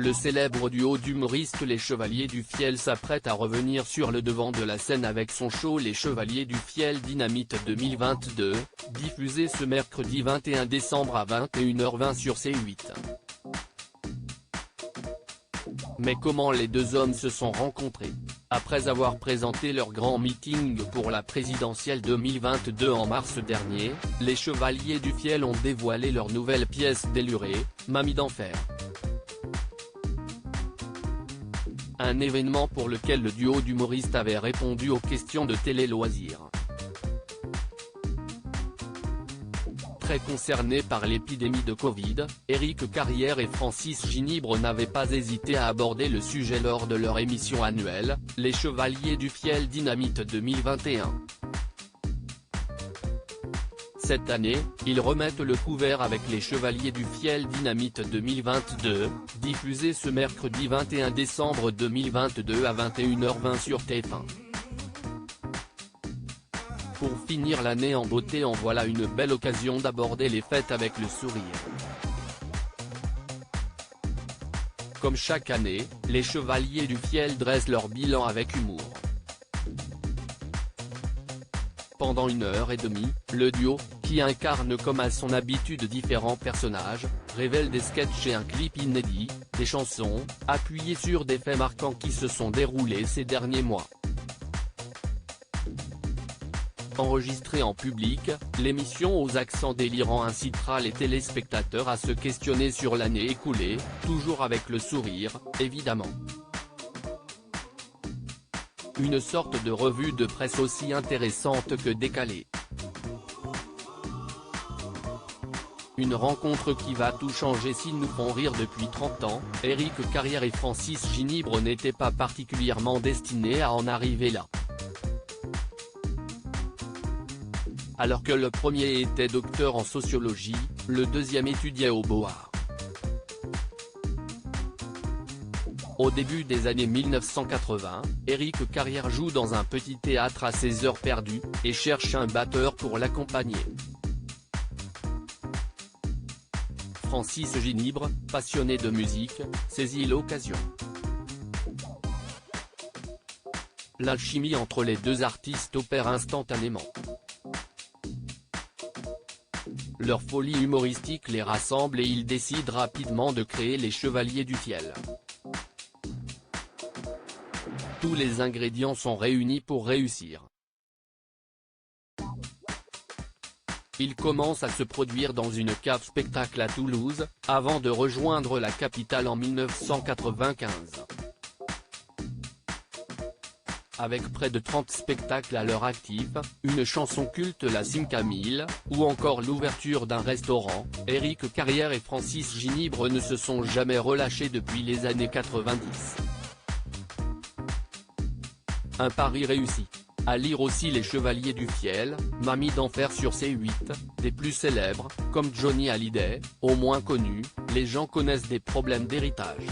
Le célèbre duo d'humoristes Les Chevaliers du Fiel s'apprête à revenir sur le devant de la scène avec son show Les Chevaliers du Fiel Dynamite 2022, diffusé ce mercredi 21 décembre à 21h20 sur C8. Mais comment les deux hommes se sont rencontrés? Après avoir présenté leur grand meeting pour la présidentielle 2022 en mars dernier, les Chevaliers du Fiel ont dévoilé leur nouvelle pièce délurée, Mamie d'enfer. Un événement pour lequel le duo d'humoristes avait répondu aux questions de Télé Loisirs. Très concernés par l'épidémie de Covid, Éric Carrière et Francis Ginibre n'avaient pas hésité à aborder le sujet lors de leur émission annuelle, Les Chevaliers du Fiel Dynamite 2021. Cette année, ils remettent le couvert avec Les Chevaliers du Fiel Dynamite 2022, diffusé ce mercredi 21 décembre 2022 à 21h20 sur TF1. Pour finir l'année en beauté, en voilà une belle occasion d'aborder les fêtes avec le sourire. Comme chaque année, les Chevaliers du Fiel dressent leur bilan avec humour. Pendant 1h30, le duo, qui incarne comme à son habitude différents personnages, révèle des sketchs et un clip inédit, des chansons, appuyées sur des faits marquants qui se sont déroulés ces derniers mois. Enregistrée en public, l'émission aux accents délirants incitera les téléspectateurs à se questionner sur l'année écoulée, toujours avec le sourire, évidemment. Une sorte de revue de presse aussi intéressante que décalée. Une rencontre qui va tout changer s'ils nous font rire depuis 30 ans, Éric Carrière et Francis Ginibre n'étaient pas particulièrement destinés à en arriver là. Alors que le premier était docteur en sociologie, le deuxième étudiait au Beaux-Arts. Au début des années 1980, Éric Carrière joue dans un petit théâtre à ses heures perdues, et cherche un batteur pour l'accompagner. Francis Ginibre, passionné de musique, saisit l'occasion. L'alchimie entre les deux artistes opère instantanément. Leur folie humoristique les rassemble et ils décident rapidement de créer les Chevaliers du Fiel. Tous les ingrédients sont réunis pour réussir. Ils commencent à se produire dans une cave spectacle à Toulouse, avant de rejoindre la capitale en 1995. Avec près de 30 spectacles à leur actif, une chanson culte La Cime-Camille, ou encore l'ouverture d'un restaurant, Éric Carrière et Francis Ginibre ne se sont jamais relâchés depuis les années 90. Un pari réussi. À lire aussi Les Chevaliers du Fiel, Mamie d'enfer sur C8, des plus célèbres, comme Johnny Hallyday, aux moins connus, les gens connaissent des problèmes d'héritage.